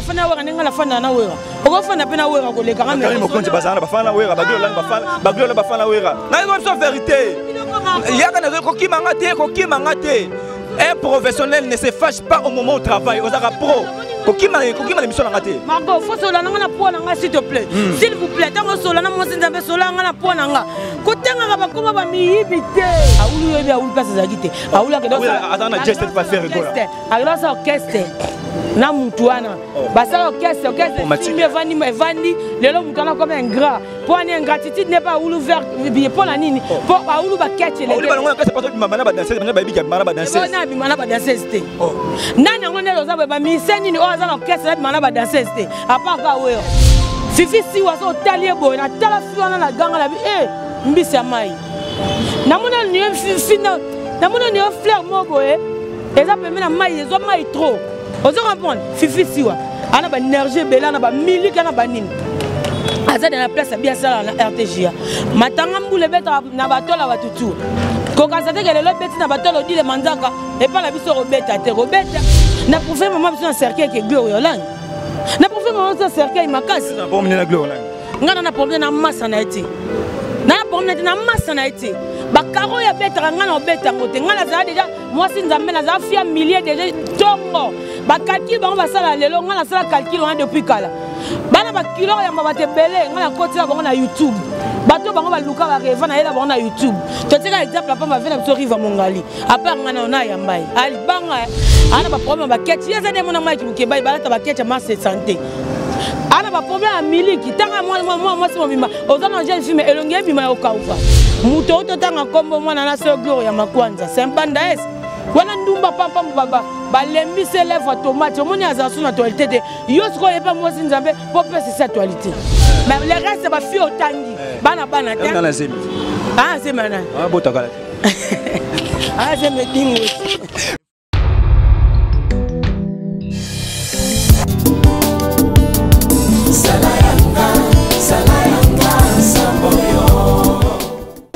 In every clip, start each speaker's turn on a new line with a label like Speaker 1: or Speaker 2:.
Speaker 1: bafana wera ninga la fana na wera oko fana pe na wera ko le kanga
Speaker 2: Karim Mokonzi bazana bafana wera baglo bafana wera na une vérité yaka na koki mangate un professionnel ne se fâche pas au moment où travaille aux ara pro koki l'émission na ngate
Speaker 1: Margot faut sola na po na nga s'il te plaît s'il vous plaît tango sola na mo sinza be sola nga na po na nga kotenga ka bakoma ba miyibite aulu yebi aulu place za kite aulu ke donc
Speaker 2: attends geste pas faire rigola
Speaker 1: alors ça orchestre na mutu wana basala orchestre filme vandi lelo mutana comme un gras pour une ingratitude n'est pas aulu vers pour la nini pour aulu ba catch les
Speaker 2: aulu ba ngona ka c'est pas toi mama ba danser ba bibi mama ba danser
Speaker 1: na bi mana ba danser c'était nani ngone loza ba miseni ni oza na orchestre na mana ba danser c'était à part ka weyo fifi si waso talie boy na tala fiona na ganga la bi mbisi amai namona ni fina namona ni fleur mobo eza pembe na mai ezo mai trop ozo comprendre fifi siwa ana ba énergie bela na ba milika na ba nini aza dans la place bien ça na RTGA matanga mbule beta na batola batutu kokaza te ke lelo beti na batolo di le manzaka et pas la biso robeta te robeta na prouver maman biso na cercueil ke gloire yolang na prouver maman biso cercueil makasi
Speaker 2: na pomne na gloire
Speaker 1: ngana na pomne na massa na eti na pomne na massa na eti bakaro ya beta ngana obeta ngote ngana za déjà moi si nzambe na za fia milliers déjà tongo ba calcul bango basala lelo ngana sala calcul on depuis kala bana ba kilo ya mabate belé ngana kotila bango na YouTube bato bango ba luka ba reva na yela bango na YouTube to tika exemple pa ma vena biso riva mongali apa ngana ona ya mbai ali banga ana ba problème ba ketchi ya zade mona mai kibuke bai balata ba ketcha ma santé ana ba problème a miliki tanga moi si mobimba ozana jeune fille elonge bima okauka muto to tanga kombo mwana na so gloire ya makwanza sempanda es wana ndumba papa baba balembise lèvre tomate omoni azasu na actualité te yo siko yepa moi si nzambe pour faire cette actualité mais le reste ba fi otangi bana te
Speaker 2: na zemi
Speaker 1: c'est mana
Speaker 2: botakala
Speaker 1: c'est me dingo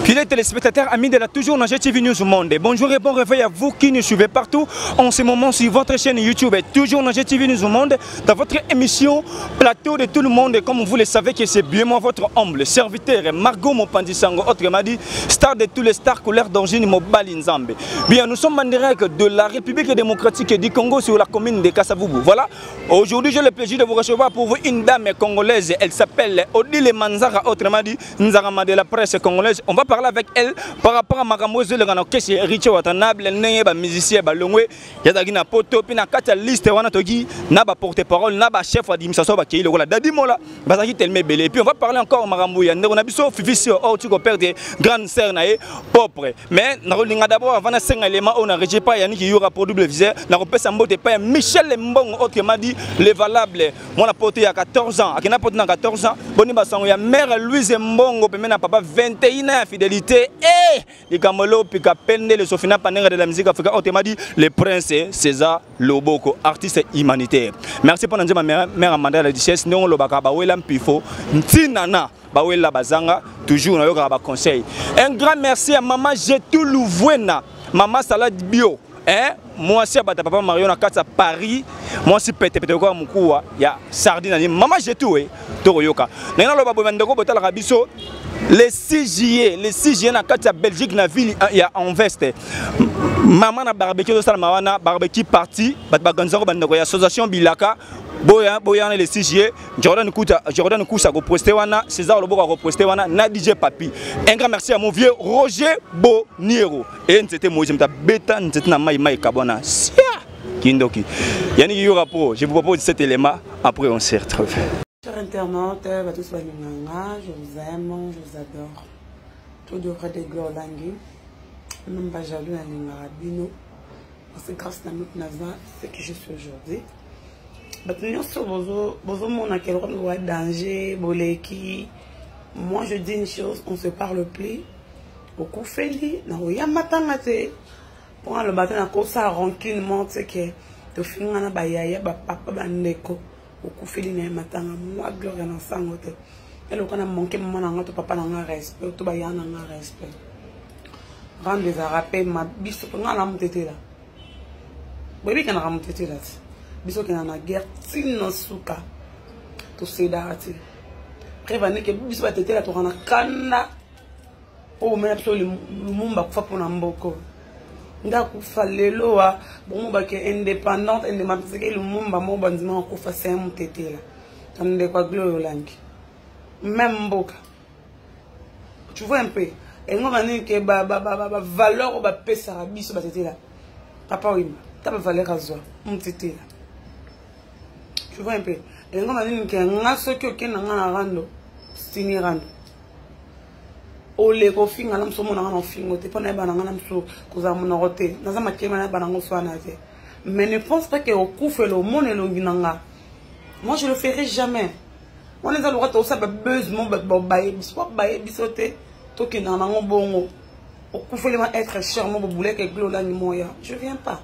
Speaker 2: Fidèles téléspectateurs, amis de la toujours dans GTV News Monde. Bonjour et bon réveil à vous qui nous suivez partout en ce moment sur votre chaîne YouTube et toujours dans GTV News Monde dans votre émission Plateau de tout le monde. Et comme vous le savez que c'est bien moi votre humble serviteur Margot Mopandisango, autrement dit star de tous les stars couleurs d'origine Mobali Nzambe. Bien, nous sommes en direct de la République démocratique du Congo sur la commune de Kasavubu. Voilà, aujourd'hui j'ai le plaisir de vous recevoir pour vous une dame congolaise. Elle s'appelle Odile Manzara, autrement dit Nzarama de la presse congolaise. On va parler avec elle par rapport à Maramose le Gano Kessi Richo Watanabe Neye ba musicien ba longwe yadagi na poto pina kata liste wana togi na ba porte-parole na ba chef d'administration ba kei lokola dadi mola bazaki tellement belé. Et puis on va parler encore Marambo ya ndeko na biso fifi oh tu ko perdre grande sœur na e propre mais na rolinga d'abord avant na 5 éléments on a rejeté pas yani ki yura pour double visa na repesa mbote pas Michel Mbongo autrement dit le valable moi la porte ya 14 ans akina porte na 14 ans boni ba sango ya mère Louise Mbongo pe na papa 21 ans fidélité et les Kamolo Pika Pende le Sofina Panera de la musique africaine autrement dit le prince César Loboko artiste humanitaire. Merci pour nous ma mère Amanda la duchesse non lo baka ba wela mpifo ntinana ba wela bazanga toujours na yo ba conseil. Un grand merci à maman Jetou Louvwena maman salade bio moi si abata papa Mario na kata Paris moi si pete kwa mukua ya sardine maman Jetou toroyoka na lo babo ndeko botala kabiso le 6 juillet na kati ya Belgique na ville ya Anvers maman na barbecue de salama wana barbecue party bat baganzako bandeko ya association Bilaka boya le 6 juillet Jordan Kousa ko poster wana César Loboko ko poster wana na DJ Papi. Un grand merci à mon vieux Roger Boniero et c'était Moïse mta beta c'était na mai kabona kindoki yani yo rapport je vous propose cet élément après on se retrouve.
Speaker 3: Chers internautes, tous je vous aime, je vous adore. Tout devrait de gloire langue. Nous ne sommes pas jaloux à Ningarabino. C'est grâce à notre Naza, ce que je suis aujourd'hui. Moi je dis une chose, on se parle plus. Au coup feli, non, il y a matin pour le matin, on a ça rancune, monte que tu finis à la baïa, papa bandeko. Au coup feli, il y a matin, moi gloire dans sang. Elle a manqué mon papa n'a pas respect, tout baïa n'a pas respect. Rendre des arapes, ma bise, on a la montée là. Oui, qu'on a la montée là. biso ke na guerre tino suka to sedati prévane ke biso ba tetela to kana kanda o mena biso lumumba kufa pona mboko nda kufa lelo wa bon ba ke indépendante et le lumumba mo bandima kufa c'est un tetela tande kwa gloire langi même mboka tu vois un peu et on va dire que valeur ba pesa biso ba tetela papa oui ta ba valeur azwa mon tetela tu vois un peu et on va dire que ngaso ke okena ngana rando stini rando ole ko finga lam so mona ngana fingo te pona ba ngana mso ko za mona rote na za makema na ba ngo swana te mais ne pense pas que au koufelo mona longinanga moi je le ferai jamais on est à droite au ça ba buzz mon ba baye biso baye bisote to ki na ngo bongo au koufelo être cher mon boulé que glola ni moya je viens pas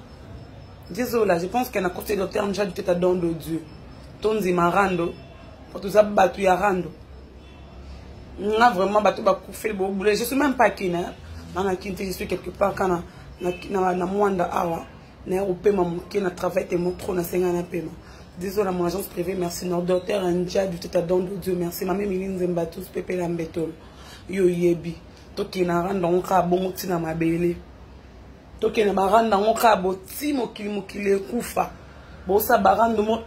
Speaker 3: désolé je pense qu'elle a côté le terme déjà du tête à don de Dieu tonzi marando pour tout ça batu ya rando n'a vraiment battu bakoufé le boulot je suis même pas qui na je suis quelque part quand na mwanda awa na au paiement qui na travail te mon trop na 50 paiement désolé mon agence privée merci notre docteur Andia du tête à don de Dieu merci maman Miline Zembatou Pepe Lambeto yo yebi to ki na randa on ka bongo tina mabele to ki na baranda on ka boti mokili kufa bo sa baranda mo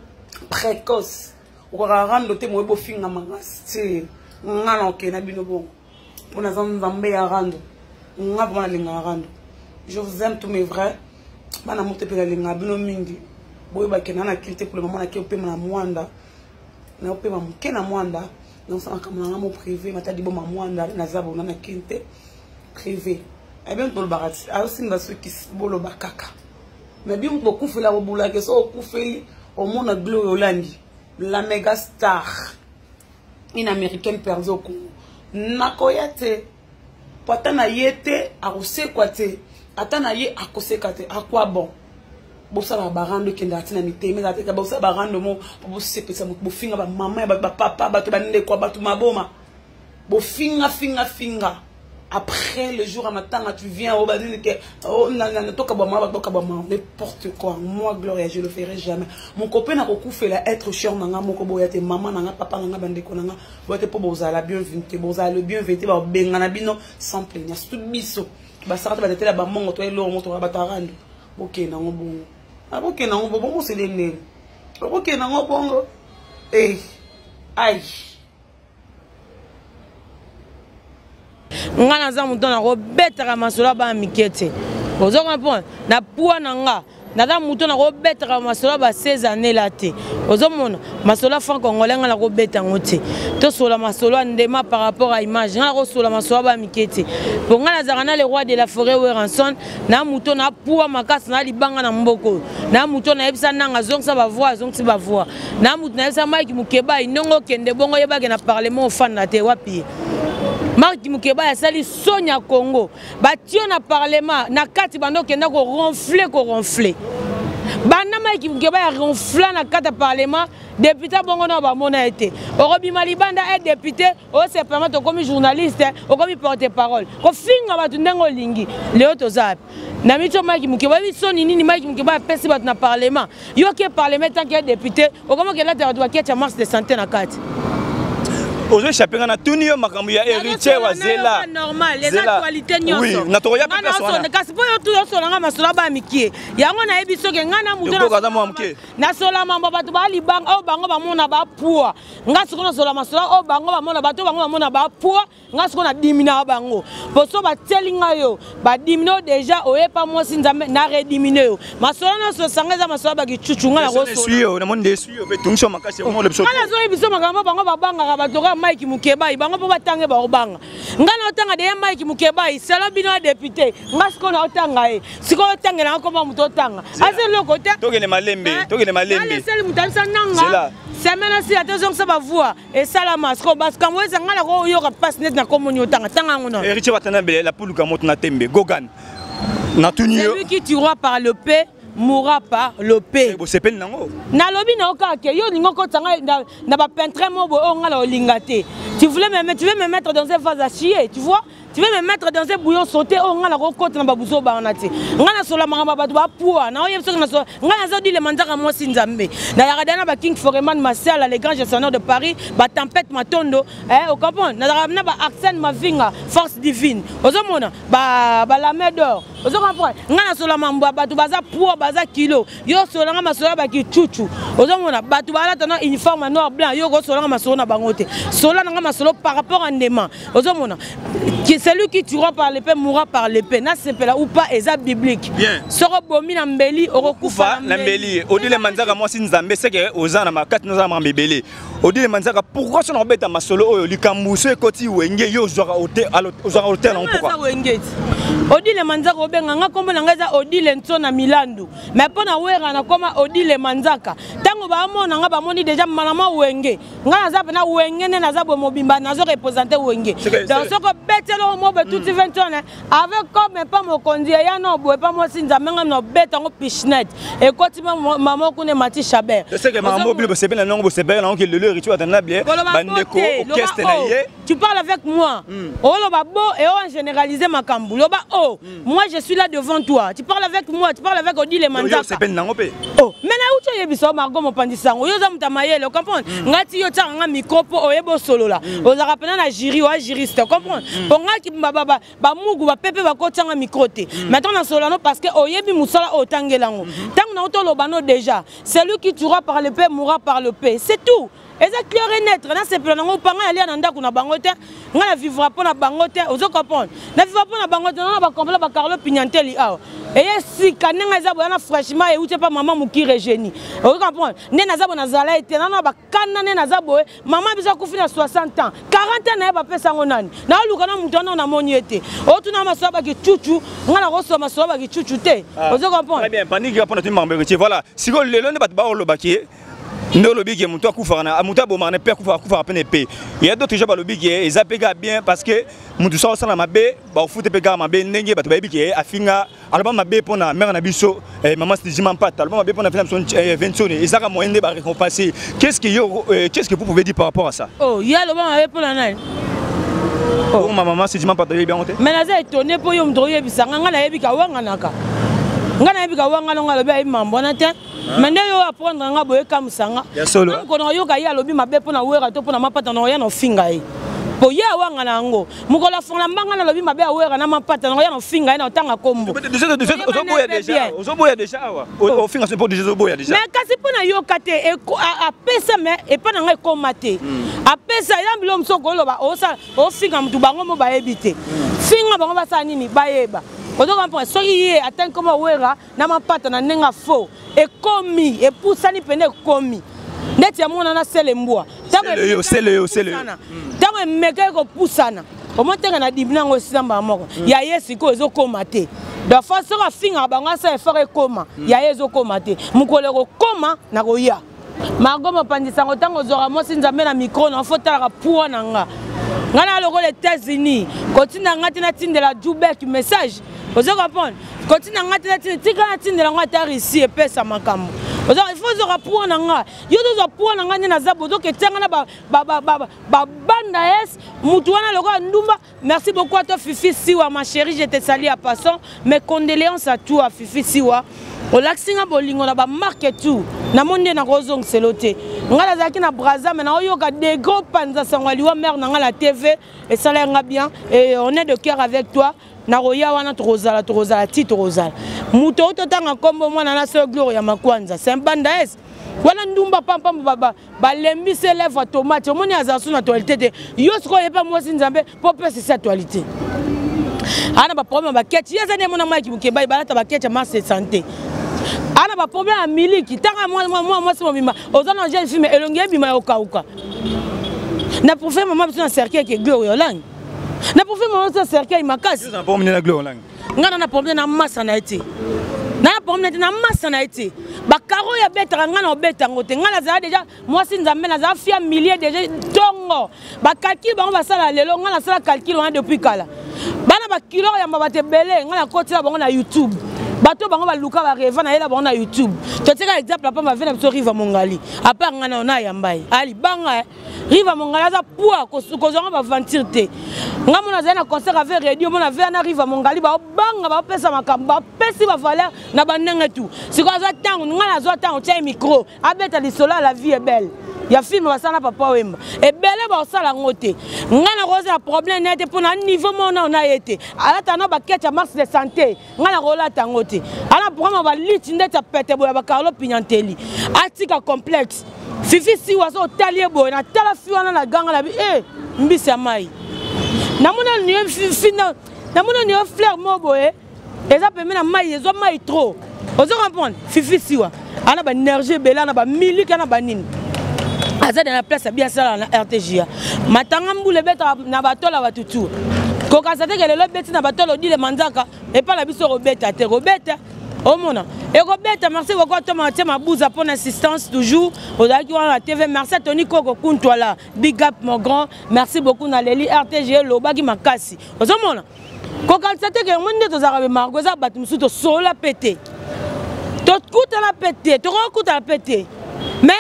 Speaker 3: précoce o ka randa te mo bo finga mangasti ngana okena bino bon on a zambé ya rando ngaba linga rando je vous aime tous mes vrais bana mote pe linga bino mingi boy ba kenana kilité pour le moment na ki opema na mwanda na opema mukena mwanda donc ça comme na mo privé mata di bo ma mwanda na zabo na kilité privé et bien tout le barati a aussi ndaso ki bolo bakaka mais bien beaucoup fait la boula que so kufeli au monde gloire Hollandi la méga star une américaine perdue au Congo nakoyate patana yete arose kwate atana ye akose kate akwa bon bosa ba barando kenda tina miteme za teka bosa barando mo bo sepesa mo finga ba mama ba papa ba to bande kwa ba to maboma bo finga après le jour à matin tu viens au badine que oh na toka ba ma n'importe quoi moi Gloria je le ferai jamais mon copain na kokufa la être cher nanga moko boya te maman nanga papa nanga bande ko nanga boya te po boza la bienvenue te boza le bienvenue ba benga na bino sans plaindre tout biso ba sarata ba tetela ba mongo to elo moto ba tarando OK na ngobongo OK na ngobongo c'est les nez OK na ngobongo aïe
Speaker 1: ngana za muto na robetaka masola ba mikete ozo comprendre na poa nanga na za muto na robetaka masola ba 16 années la te ozo mona masola franc congolais ngana robeta ngote to sola masola ndema par rapport à image ngana ko sola masola ba mikete pour ngana za kana le roi de la forêt Weranson na muto na poa makasi na libanga na mboko na muto na ebisa nanga zongsa ba voix na muto na ebisa Mike Mukeba inongo kende bongo yebake na parlement au fan na te wapi Mike Mukeba ya sali Sonia Congo batio na parlement na kati bando kenda ko ronfler bana Mike Mukeba ya ronfler na kati parlement député bongo na ba mona été Orobi Malibanda est député o se permettre comme journaliste o comme porte-parole ko finga batu ndengo lingi leo tozap na micho Mike Mukeba biso nini Mike Mukeba pesi batu na parlement yo ke parlement tant que député o comme que là tu dois que marche de santé na kati
Speaker 2: Aujourd'hui, chapin na tunio makambu ya héritier wa zela.
Speaker 1: Normal, les actualités nyonso.
Speaker 2: Oui, na to ya personne.
Speaker 1: Na kasi boyo tu so nga masola ba mikie. Yango na ebiso ke ngana mudo na sola mamba batu ba libanga o bango ba mona ba pua. Nga siko na sola masola o bango ba mona batu bango ba mona ba pua. Nga siko na dimina bango. Poso ba telinga yo ba dimino déjà o e pa mo sinzambe na redimine yo. Masola na so sangeza masola ba gichuchunga na roso.
Speaker 2: Suyo na monde suyo be tungsho makasi mo le biso.
Speaker 1: Kana so ebiso makambo bango ba banga ba Mike Mukeba bango po batange ba obanga ngana otanga de Mike Mukeba sala bino député ngasko na otanga siko otanga na ko ba muto otanga ase lokota
Speaker 2: tokene malembe
Speaker 1: ale sel mutanisa nanga semena si attention ça va voir et sala masko parce que moi ça ngala ko yo ka passe net na komoni otanga tanga ngono
Speaker 2: héritier batana bele la puluka moto na tembe gogan na tunio
Speaker 1: celui qui tuera par le paix mourra par le paix. Na lobi na okake yo ningo ko tanga na ba peintre mo bo ngala olingate. Tu veux me mettre dans une phase à chier, tu vois? tu veux me mettre dans un bouillon sauté oh ngana ko côté na babuzo ba na ti ngana sola mangamba batu ba poa na oye biso na so ngana zo di le manzaka moi sinzambe na ya radana ba King Foreman Marcel les grands gestionnaires de Paris ba tempête matondo au comprendre na ba Arsène Mavinga force divine ozomona ba la main d'or ozo comprendre ngana sola mamba batu baza poa baza kilo yo sola ngama sola ba ki chuchu ozomona batu ba la tana uniforme noir blanc yo go sola ngama sola na bangote sola ngama solo par rapport à Ndema ozomona qui celui qui tuera par l'épée mourra par l'épée na sepela ou pas eza biblique soro bomi na mbeli okufa
Speaker 2: na mbeli odile manzaka moi sinzambe c'est que ozana makati noza mambebele odile manzaka pourquoi son obeta masolo oyo likambuso ekoti wenge yo zwa hotel na pourquoi
Speaker 1: odile manzaka obenga nga kombo na ngaza odile nto na Milandu mais pona wera na koma odile manzaka tango ba mona nga ba moni déjà malama wenge nga naza pena wenge ne naza bo mobimba nazo représenter wenge donc soko betelo mo be tout 20 ans avec comme pas mo kondi ya no bo pas mo sinza menga no beta ngo pichnet et koti maman kune mati chaber
Speaker 2: c'est que maman mobile c'est bien non bo c'est bien non que le rituel dans bien bandeko orchestre na yé
Speaker 1: tu parles avec moi oh lo ba bo et on généraliser makambu lo ba oh moi je suis là devant toi tu parles avec moi tu parles avec Odile Manzaka
Speaker 2: c'est bien non pe
Speaker 1: oh mais na ucho yebiso margo mo pandisango yo za mutamayele comprendre ngati yo tanga micro po oyebo solo là oza rapena na jury wa juriste comprendre bonga ki ba mugu ba pepe ba ko tanga micro te maintenant na solo non parce que oyebi musala otangelango tango na oto lobano déjà celui qui tuera par le paix mourra par le paix c'est tout. Et ça clair et net, là c'est plein on parle aller en anda kuna bangote, on la vivra pas na bangote, ozo comprendre. Na vivra pas na bangote, on va comprendre ba Carlo Pignantelli ah. Et si kanenga za boya na franchement et ou pas maman mukire génie. Ozo comprendre. Ne na za bona zala ete na ba kana ne na za boye, maman bisa kufina 60 ans, 40 ans na ba pesa ngonani. Na luka na mutana na moniete. O tuna masoba ki chuchu, ngana roso masoba ki chuchu te. Ozo comprendre.
Speaker 2: Très bien, panique pour notre membre. Voilà, si le lelo ba ba lo bakie Ndo lobby qui est mon toit koufara na muta bomar ne père koufara peine paix. Il y a d'autres gens ba lobby qui est zapega bien parce que mutu sa na mabe ba foot pega mabe ndenge ba to ba bi qui afinga album mabe pona mère na biso maman c'est dimanche pas album mabe pona film son 20 et ça ka moyen de ba récompenser. Qu'est-ce que vous pouvez dire par rapport à ça?
Speaker 1: Oh, il y a le bon mabe pona na.
Speaker 2: Oh ma maman c'est dimanche pas de bien honte.
Speaker 1: Mais na étonné pour yo mdroye bisanga nga na yebika wanga naka. Nga na yebika wanga longa lobi ay mambo na te. Maintenant yo apprendre nga boye comme sanga. Ko yo ka ya lobi mabe pona wera to pona mapata na ya no finga yi. Po ya wanga na ngo. Mukola fona mbanga na lobi mabe wera na mapata na ya no finga yi na tanga kombo.
Speaker 2: Ozoboya déjà wa. O finga c'est pour déjà ozoboya déjà.
Speaker 1: Mais kasi pona yo kate e a pesa me e pona nga ko mate. A pesa ya bilo msoko loba o finga mtu bango mo ba ebite. Finga bango ba sa nini ba yeba. Ozo comprendre so yi atteint comme wera na mapata na nenga faux et commis et poussani pene commis net ya mona na selembwa
Speaker 2: c'est le
Speaker 1: tango meka ko poussana o montenga na dibina ngo samba moko ya yesi ko ezo komate da faso ka finga banga sa efore koma ya yezo komate mukole ko koma na ko ya margo mopandisa ngo tango zora mo sinzambe na micro na fotala ka puwa nanga ngana loko les États-Unis continue ngati na tindela Jubek message ozo comprendre continue ngati na tika tindela ngata ici et pesa makambo ozo il faut zora pour nanga yo dozo pour nanga ni na zabo doke tanga na ba banda es mutu wana loko ndumba. Merci beaucoup à toi Fifi Siwa ma chérie, je te salue à passant, mes condoléances à toi Fifi Siwa. O laxinga bolingo na ba marque tout na monde na rozong selote ngala zaki na braza mais na oyoka des gros panza sangwaliwa mère na ngala TV et ça l'a bien et on est de cœur avec toi na roya wana trozala titre rosala muto totanga kombo mwana na so gloria makwanza c'est un banda es wala ndumba pampa ba lembi se lèvre tomate omoni azasu na toilette yo siko yepa mwasi nzambe po pesa cette actualité ana ba problème ba ketchi yeza ne mona maki mukeba balata ba ketcha ma santé. Ana ba problème à miliki tanga moi c'est mon bima ozana jeune fille mais elongi bima okauka na pour faire maman besoin cercle que gloria lang na pour faire maman cercle makasi
Speaker 2: na problème na gloria lang
Speaker 1: ngana na problème na massa na été na problème na massa na été ba karo ya betara ngana obeta ngote ngana za déjà moi si nzambe na za fia milliers déjà tongo ba calcul bango ba sala lelo ngana sala calcul wana depuis kala bana ba kilo ya mbate belé ngana kotila bango na YouTube bato bango baluka ba reva na yela bango na YouTube to tika exemple papa ma vena biso Riva Mongali à part ngana ona yambai ali banga Riva Mongali aza poa kozonga ba ventir te ngamu na zana concert avec radio mona vena Riva Mongali ba banga ba pesa makamba pesi ba valeur na banenge tout siko aza tango ngana zo tango tia micro abeta lisola la vie est belle ya film basana papa wemba e bele ba osala ngote ngana koza na problème nete pour na niveau mona on a été alata na ba ketcha marche de santé ngana kola tangote ala programme ba liti ndeta pete boya ba Carlo Pignantelli atika complexe fifi si waso talie boya na tala fiwana na ganga la mbisi mai namona ni fina namona ni fleur moboye eza peme na mai ezo mai trop ozo comprendre fifi si wa ana ba énergie bela na ba miliki na ba nini aza dans la place à bien ça na RTGA matanga mbule beta na batola batutu koka sate ke le beti na batolo di le manzaka et pas la biso robeta te robeta au mona et robeta merci beaucoup Thomas ma bouza pour l'assistance toujours aujourd'hui on la TV merci à Tony Koko Kuntwa là big up mon grand merci beaucoup na Leli RTGA lobaki makasi au mona koka sate ke monde to zarabe margo za batu musuto sola pété to kuta la pété to kuta la pété mais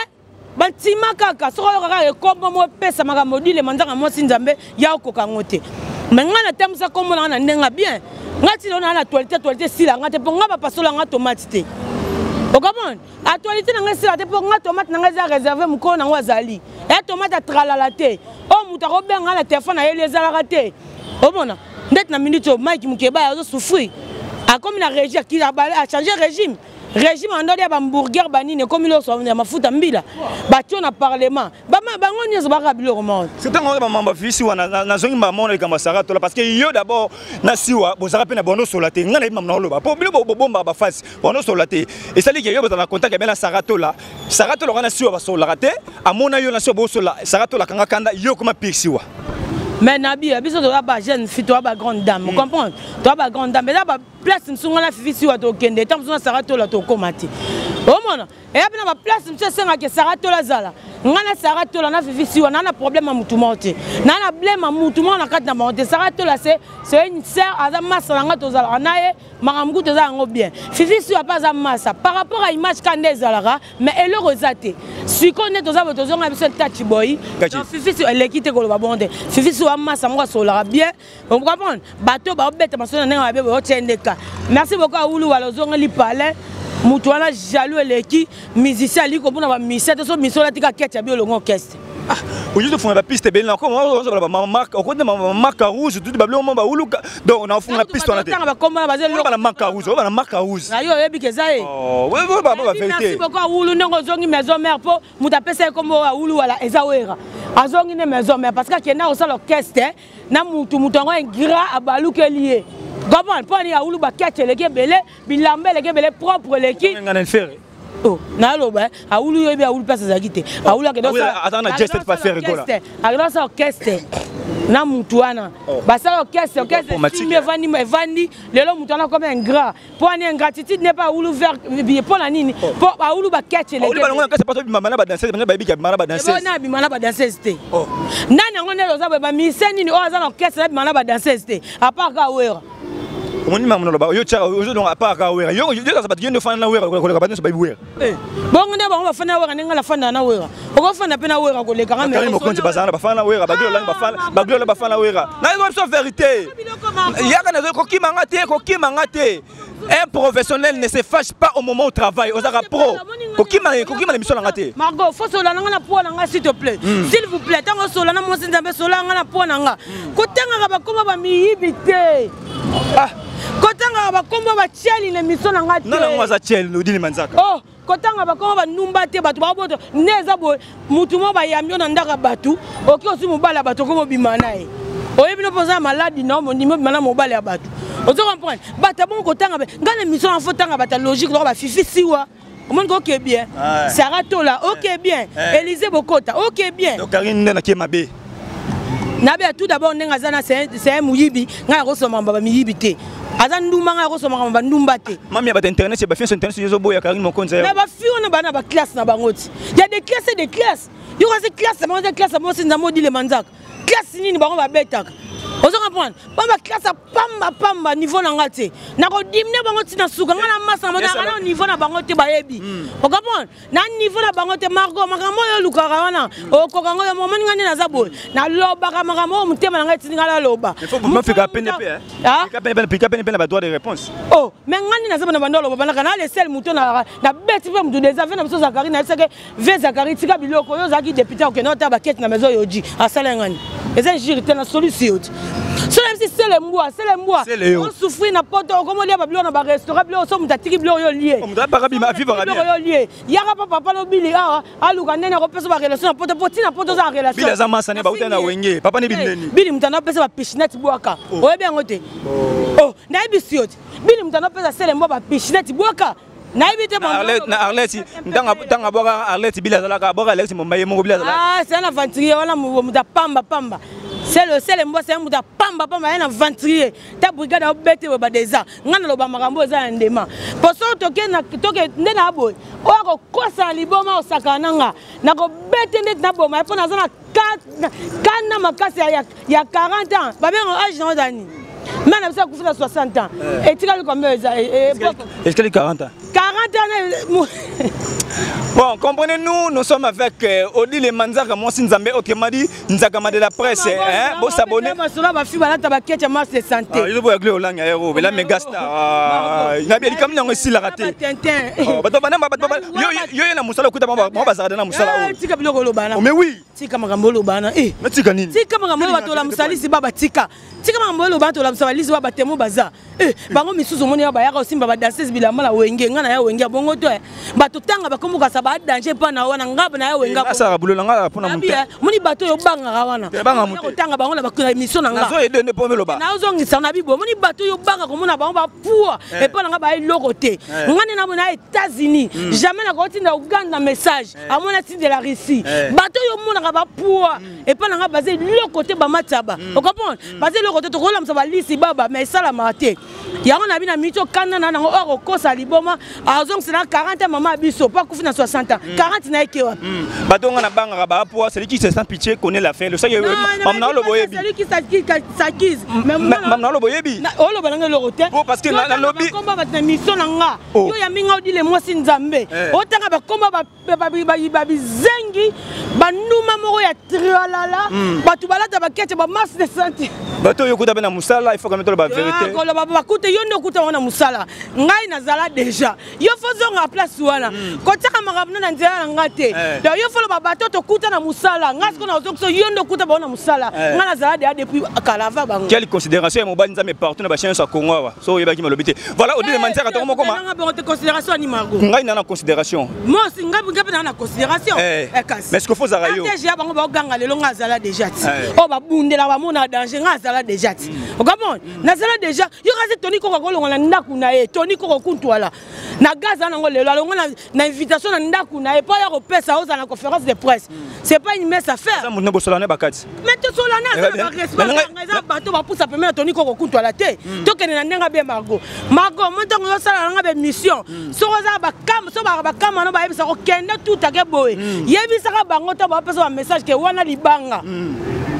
Speaker 1: bantima kaka soko kaka ekombo mo pesa makambo di le manzaka mo sinzambe ya okoka ngote mais ngana tamusa kombo na ndenga bien ngati lona na actualité sila ngate po ngaba pasola nga tomate te okamon actualité na ngasila te po nga tomate na ngaza réserver mukolo na ngwazali e tomate atralala te o muta ko benga na téléphone na yele ezala te omona ndet na minute o Mike Mukeba ya zo souffrir a comme na régime qui a changé régime régime en dehors hamburger banine comme il so na mafuta mbila batio na parlement bango nyezo bakabilo comment
Speaker 2: c'est tant on mamba fisi wana na zongi mamona kama sarato parce que yo d'abord na siwa bozaka pe na bono solate ngana imam na loba po bilo bomba ba face bono solate et ça dit que yo na contact ben na sarato la kana siwa ba solate amona yo na siwa bo sola sarato la kanga kanda yo comme pixiwa.
Speaker 1: Mais Nabi, biso to ba jeune fille to ba grande dame, vous comprenez? To ba grande dame, mais là ba place msunga na fifi siwa to kende, tam msunga sarato la to komati. O mona, et après na ba place msunga senga ke sarato la zala. Ngana sarato la na fifi siwa na problème mutu monte. Na blème mutu mona kat na monte. Sarato la c'est une sœur aza massa la ngato zala nae makamgu to za ngo bien. Fifi siwa pas za massa par rapport à image kande zala mais elle le resate. Si connaît to za to zonga biso touch boy. Fifi siwa elle quitte ko lo ba bonde. Fifi siwa massa mwa sola bien. On comprend? Bateau ba bête masona na ba be tendeka. Merci beaucoup à Oulu wala zonga li palais. Mutuana jaloux eleki musicien ali ko bona ba misete so misola tika ketcha bi olongo orchestre
Speaker 2: ah aujourd'hui font la piste belle encore on marque on connaît ma marque rouge tout bablo ba Oulu donc on a fond la piste on a
Speaker 1: ba komba ba zelo
Speaker 2: ba la marque rouge ba la marque rouge
Speaker 1: ayo yebi kezae
Speaker 2: oh ouais ba vérité
Speaker 1: merci beaucoup à Oulu ndongo zongi maison mère po mutapesa kombo wa Oulu wala ezawera azongi ne maison mère parce que kena osala orchestre na mutu mutongo ngira abaluke lié. Comment pour aller à Oulu bakete les gebele bilambe les gebele propre les qui
Speaker 2: ngana faire
Speaker 1: oh na loba à Oulu yobi à Oulu place zakite à Oulu ke
Speaker 2: donc attends na geste pas faire rigola
Speaker 1: alors ça orchestre na mutuana basa orchestre filme vandi lelo mutuana comme un gras pour une ingratitude n'est pas Oulu vers pour la nini pour à Oulu bakete les
Speaker 2: Oulu balonga c'est pas toi bimana ba danser ba bibi bimana ba danser
Speaker 1: na bimana ba danser c'était nani ngone loza ba miseni ni o za orchestre bimana ba danser c'était à part ka wera
Speaker 2: on m'a dit yo tcha aujourd'hui à part kawera yo ça va dire de faire na wera ko ka ba ba wera
Speaker 1: bon on va faire na wera ngala fana na wera o fana pe na wera ko le kanga
Speaker 2: mais mo konti bazana ba fana wera ba glo la ba fana wera na c'est vérité ya kana ko kimanga te un professionnel ne se fâche pas au moment où travaille aux ara pro ko kimanga l'émission la ngate
Speaker 1: Margot faut sola nga po na nga s'il te plaît s'il vous plaît tango sola na mo sinzambe sola nga na po na nga ko tanga ba koma ba miyibite ah kotanga ba kombo ba cheli na miso na ngati
Speaker 2: na ngwaza cheli no dili manzaka
Speaker 1: oh kotanga ba kombo ba numba te batu ba boto neza bo mutu mo ba yambio na ndaka batu oki osi mobala batu ko bimana e oyebi no poza maladi no mo ndimo bimana mobala ya batu ozo comprendre bata bon kotanga ngana miso na fotanga bata logique no ba fifi siwa Comment ok bien Sarah Tola ok bien Élisée Bokota ok bien
Speaker 2: donc Karine na Kemabe
Speaker 1: Nabe tout d'abord ngazana c'est un muyibi nga rosoma baba miyibi te azan nduma nga rosoma baba ndumba te
Speaker 2: mami ba internet c'est ba fin internet c'est boya Karine mon konza
Speaker 1: na ba fiona na bana ba classe na bangoti il y a des classes et des classes yo ka c'est classe moi des classes moi c'est nzamo di le manzaka classe nini ba beta ozo comprendre baba classe pamba niveau na ngate na ko dimne bango tina suka ngana masa mo na niveau na bango te bayebi o comprendre na niveau na bango te Margot makambo yo lukaka wana o kokango yo momani ngani na zabo na loba ka makambo mutema na ngati ngala loba
Speaker 2: il faut me faire peine pe na ba droit de réponse
Speaker 1: oh mais ngani na zabo na bandolo bana kana le sel muto na beti pe muto des affaires na biso Zakari na seke ve Zakari tika biloko yo zaki député o keno ta ba kete na maison yoji asala ngani eza jirite na solution c'est le mois on souffre na poto comme lia bablo na ba restaurant blo so mutatiki blo yo lié
Speaker 2: on ba bima vivre
Speaker 1: yo lié yaka papa lo bili aluka nene ko pesa ba relation na poto potina poto za relation
Speaker 2: bili za masane ba utana wenge papa ne bili neni
Speaker 1: bili mutana pesa ba piscinette boaka oyebi ngote oh na ebisiot bili mutana pesa sele mbo ba piscinette boaka na ebite ba
Speaker 2: na Arlette ndanga boka Arlette bili za la boka Arlette mombaye mo bili za la
Speaker 1: ah c'est un aventurier wana muta pamba c'est le mbo c'est muta pamba un aventurier ta brigade a bête ba déjà ngana lo ba makambo za ndema poso toke ndena aboy o ko kosa liboma osakananga na ko bête net na boma po na zona 4 makasi ya 40 ans ba bien âge na dani mais na bisa kufika 60 ans et tika le combien
Speaker 2: est-ce que les 40 ans
Speaker 1: 40 ans
Speaker 2: bon, comprenez-nous, nous sommes avec Odile Manzaka, Monsi Nzambe, Okemadi, Nzakama de la presse. Vous s'abonnez.
Speaker 1: Il faut santé.
Speaker 2: Il faut que Olanga héros, mais la méga star. Il y a bien comme nous aussi la raté. Mais oui.
Speaker 1: Tika magambolo bana eh
Speaker 2: tika nini
Speaker 1: tika magambolo bato la musalisi baba tika magambolo bato la musalisi baba temo baza eh bango misuzu moni ya bayaka osimba ba danseuse bilamba la wenge ngana ya wenge bongo to bato tanga bakomboka sa ba danger pa na wana ngaba na ya wenga
Speaker 2: asa bulo nga pona muté
Speaker 1: moni bato yo banga wana
Speaker 2: banga muté
Speaker 1: tanga bango la bakuna mission na nga
Speaker 2: nazo ede ne pomelo ba
Speaker 1: na ozongisa na bibo moni bato yo banga komona bango ba pour et pa nga ba iloko te ngani na bona États-Unis jamais na ko tinda Uganda message amona ti de la Russie bato yo mona ba poids et pas nga basé le côté ba mataba on comprend basé le côté to ko la msa ba lisi baba mais ça la maté ya on a bina mito kana na ngo oko kosa liboma azong c'est na 40 maman biso pas kufi na 60 ans 40 na ekewa
Speaker 2: bato nga na banga ba poids celui qui se sent pitié connaît la fin le ça mamna lo boyebi
Speaker 1: celui qui s'acquise
Speaker 2: même mamna lo boyebi
Speaker 1: o lo balanga le côté
Speaker 2: parce que la lobby
Speaker 1: combat ba na mission na nga yo ya minga odile Monsi Nzambe o tanga ba combat ba zengi ba numa moko ya trialala batu balata bakete ba masse de santé
Speaker 2: bato yo kuta bena musala il faut quand même ba vérité
Speaker 1: ko lo ba bakute yo ndo kuta wana musala ngai nazala déjà yo fozo nga place wana ko taka makamna na nzela ngate do yo folo ba bato to kuta na musala ngasko na ozo yo ndo kuta ba na musala nga nazala depuis kalava bango
Speaker 2: quelle considération mo banza mais partout na ba chien sa Congo wa so yeba ki malobité voilà Odile Manzaka to moko ma
Speaker 1: nga ba considération ni Margot
Speaker 2: ngai na considération
Speaker 1: moi si ngapi na considération
Speaker 2: mais ce qu'il faut zarayo
Speaker 1: déjà bango ba ganga lelo nga zala déjà ti o ba bundela ba mona danger nga zala déjà ti o comprendre na zala déjà yo kaze toni ko ko longa na ndaku na e toni ko kuntwala na gaza na ngo lelo longa na invitation na ndaku na e pa ya ko pesa oza na conférence de presse c'est pas une messe à faire
Speaker 2: ça mon bosolana bakati
Speaker 1: mais to solana ça ba respect nga bato ba poussa premier toni ko kuntwala te to kene na ndenga be Margot mo ntango yo sala nga be mission so oza ba kam so ba kam no ba yebisa ko kende tout ake boye yebisa ka bango to ba pesa ba message ke wana libanga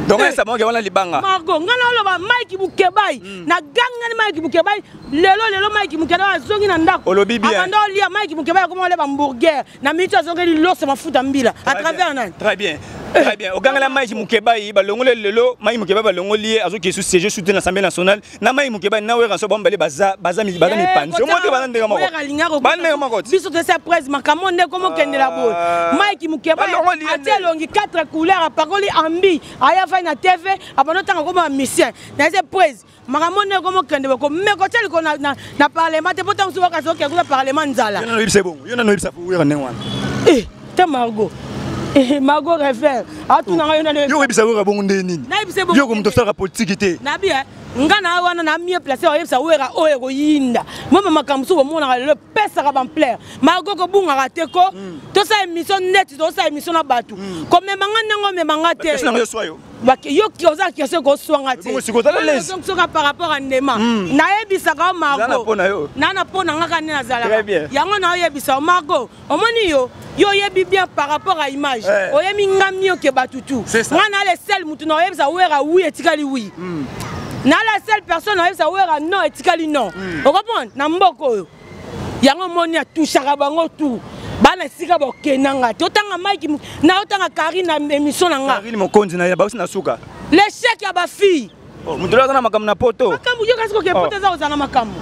Speaker 2: donc ça manque wana libanga
Speaker 1: Margot ngana lo ba Mike Bukebai na ganga ni Mike Bukebai lelo Mike Bukebai azongi na ndako abanda lia Mike Bukebai comme on le hamburger na mito azongi l'os mafuta mbila à travers nan
Speaker 2: très bien au ganga Mike Bukebai ba longole lelo Mike Bukebai ba longoli azoki sous siège soutien l'Assemblée nationale na Mike Bukebai na wera so bombele baza mi panzo mo te banande moko bande moko
Speaker 1: biso de sa presse makamonde comme kende la boy Mike Bukebai atelongi 4 couleurs à parole ambi aya na TV abano tanga comme mission na ces presse makamone comme kende ko me ko teli ko na parlement te potam so ka so ke ko parlement nzala
Speaker 2: yo na yebisa bon yo na yebisa fu wera nengwana
Speaker 1: te Margot Margot réfère atuna yo na
Speaker 2: yo yebisa wera bon ndeni yo ko mto sala politique te
Speaker 1: na bien ngana wana na mieux placé o yebisa wera o ero yinda mama makamsu bo mona le pesa ka ban plaire Margot ko bunga rateko to sa émission net to sa émission na batu ko me manga me manga te yo qui osa qui se ko swanga te donc soka par rapport à Ndema na yebisa ka Margot na pona ngaka ne nazala yango na yebisa Margot omoni yo yebi bien par rapport à image oyemi ngamio ke batutu ngana le sel mutu na yebisa wera oui etikali oui na la seule personne oyebisa wera non etikali non okomprendre na mboka oyo yango moni atushaka bango tout bana esika bokenanga te otanga Mike na otanga Karine na émission na nga
Speaker 2: Karine mokonzi na ba na suka
Speaker 1: l'échec ya ba fille
Speaker 2: mutula na makambo na poto
Speaker 1: makambo yo kasi ko ke poto za ozana makambo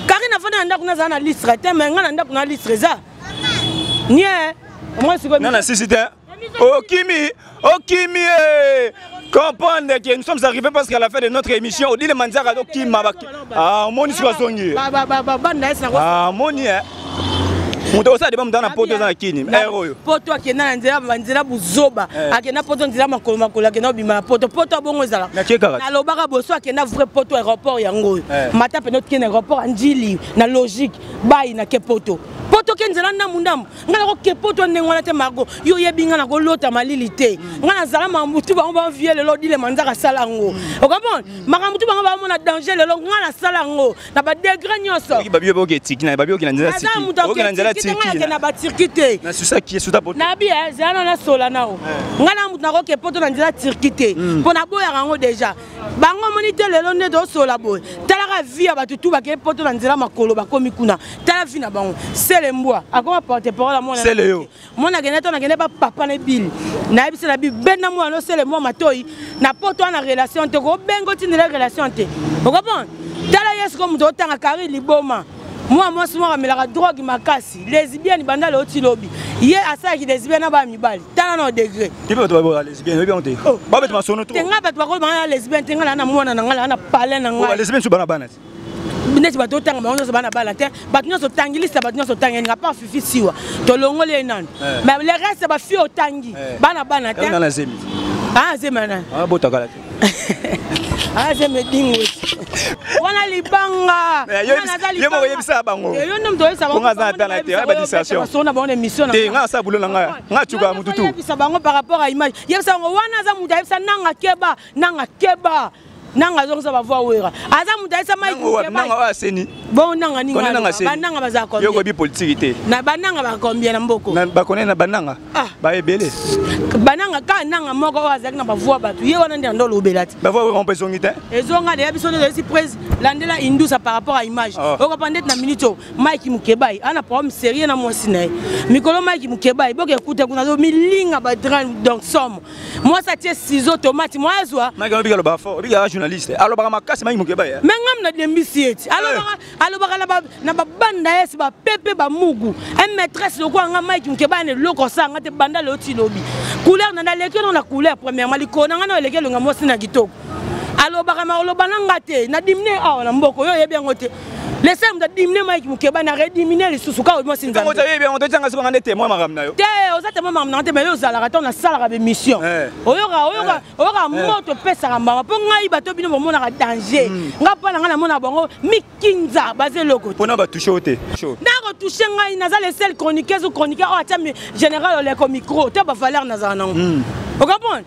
Speaker 1: Karine afana ndako na za na listre te mais nga na ndako na listre za nie moi siko
Speaker 2: na sisite Okimi comprendre que nous sommes arrivés parce qu'à la fin de notre émission, on dit le manzara do Kima ah moni sur zongi ah moni muto sa de ba mudana poto za kini oyo
Speaker 1: poto akena nzela banzela buzoba akena poto nzela makolo akena bima poto bongo ezala na lobaka boso akena vrai poto aéroport yango mata pe notre kene aéroport njili na logique bai na ke poto kenzela na mundam ngala ko kepoto nengwana te margo yo yebinga na ko lota malili te ngana zala mamutu ba on vie lelo dile manzaka salango okamon makamutu ba mona danger lelo ngana salango na ba degré nyoso
Speaker 2: ki babio boke tiki na babio ki na nzela tiki oke na nzela tiki
Speaker 1: na ba circuité
Speaker 2: na susa ki suta poto
Speaker 1: na bi zala na sola nao ngana mutu na ko kepoto na nzela circuité pona boya rango déjà bango monite lelo ne do sola boy talaka vie ba tutu ba kepoto na nzela makolo ba komi kuna tala vie na bango c'est mboa akoma porte parole à mon
Speaker 2: c'est Léo
Speaker 1: mon agenda na genda pas papa na bili na ebisa na bi bena mo no c'est le moi matoi na poto na relation te ko bengo ti na relation te o comprendre tala yes comme do tanga Karine liboma moi souvent amelaka drogue makasi lesbienne banda le oti lobby ye asa ki lesbienne ba mibali tala na degré
Speaker 2: tu peux toi ba lesbienne bien on te ba bet ma sono trop
Speaker 1: tenga bet ba ko ba lesbienne tenga na mona na ngala na parler na ngala
Speaker 2: lesbienne su bana bana
Speaker 1: bineti bato tanga bango so bana bala te bato nyoso tangilisa bato nyoso tanga nga pas fifi siwa to longole nan mais le reste ba fi otangi bana bana te
Speaker 2: na zemi
Speaker 1: zemana
Speaker 2: botaka la te
Speaker 1: zeme dingo wana libanga
Speaker 2: yo mo yebisa bango
Speaker 1: yo ndo mto yebisa bango
Speaker 2: nga za na te ba distraction
Speaker 1: so na bango émission na
Speaker 2: te nga sa bulo nga chuka mututu
Speaker 1: yebisa bango par rapport à image yebisa bango wana za muta yebisa nanga keba nanga zonza ba voix wera aza mudaisa Mike
Speaker 2: nanga wa seni
Speaker 1: bon nanga ninga bananga baza ko
Speaker 2: yo ko bi politique te
Speaker 1: na bananga ba combien na mboko
Speaker 2: na ba connaît na bananga ba ebele
Speaker 1: bananga ka nanga moko wa na ba voix batu ye wana ndia ndolo belati
Speaker 2: ba voix on peut zongita
Speaker 1: ezonga de biso de si prise landela indusa par rapport à image oko pandete na minute Mike Mukebai ana problème sérieux na moi sinae mikolo Mike Mukebai boke écoute kuna zo milinga ba donc somme moi ça tie ciseaux tomate moi azwa
Speaker 2: Mike obiga lo ba fort obiga journaliste alors ba makasi Mike Mukebai
Speaker 1: mais ngam na dembisi eti alors na ba banda yes ba pepe ba mugu un maîtresse loko nga Mike Mukebai ne loko sanga te banda le oti lobi couleur na leke na couleur premièrement likona nga na leke nga mosi na kitoko alors ba ma lo bananga te na dimne na mboko yo yebi ngote les femmes de dimne Mike Mukebai na rediminer les susuka mo sinza
Speaker 2: mo taye bien on te tanga so ngane témoin maramna yo
Speaker 1: te ozate mo maramna te mais yo zala raton na sala ba mission oyoka moto pesa ngamba po ngai bato bino mo na danger nga pa na mona bango mikinza baze loko
Speaker 2: pona ba toucher te
Speaker 1: na ko toucher ngai na za les sel chroniqueuse ou chroniqueur atia général le micro te ba valeur na za nango o comprendre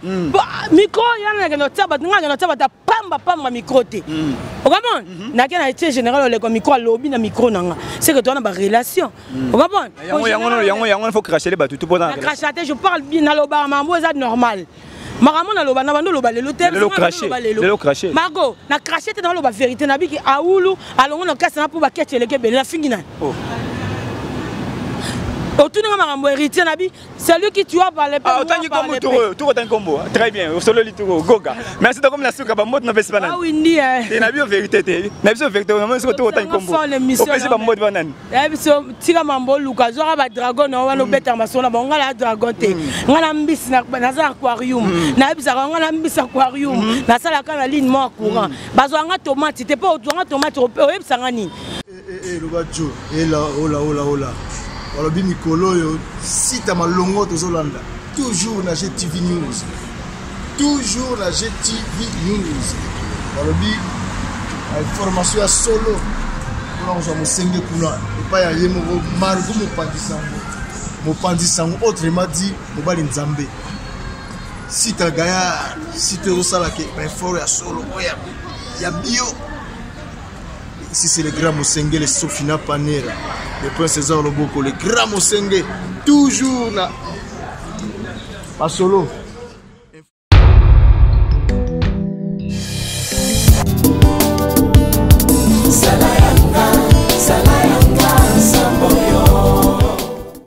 Speaker 1: micro yana na no taba nga no taba ta pamba micro te o comprendre na ke na tie général le micro lobby na micro nanga c'est que toi na ba relation o comprendre
Speaker 2: yango il faut cracher les bateaux tout pour na
Speaker 1: cracher je parle bien na loba mambo ça normal maramona loba na bando loba lelo te
Speaker 2: lelo cracher
Speaker 1: margo na cracher te na loba vérité na biki aulu alongo na kasa na pour ba ketele ke bela fingina autour de marambo héritier nabi celui qui tu as parlé
Speaker 2: pas autant que comme tout autant combo très bien au solo lituro goga merci de comme la souka ba mot na festival
Speaker 1: oui ndi
Speaker 2: et na bio vérité te na bio vérité na so tout autant combo au pesi ba mot banane
Speaker 1: biso tika mambo luka zo ba dragon na wana beta masona ba ngala dragon te ngala mbisi na za aquarium na bisa ngala mbisi aquarium na sala kana ligne mo courant bazo nga tomate te pas nga tomate o bisa ngani
Speaker 4: le bacho et là ola Walobi Mikolo yo site malongo tozolanda toujours na GTV News Walobi information ya solo pour nous mosenge kuna et pas ya yemo margo mopandisango autrement dit mobali nzambe site gaya site osala ke effort ya solo ya bio. Ici c'est le grand Mosenge, le Sofina Panera, le prince César Loboko, le grand Mosenge, toujours là. Pas solo.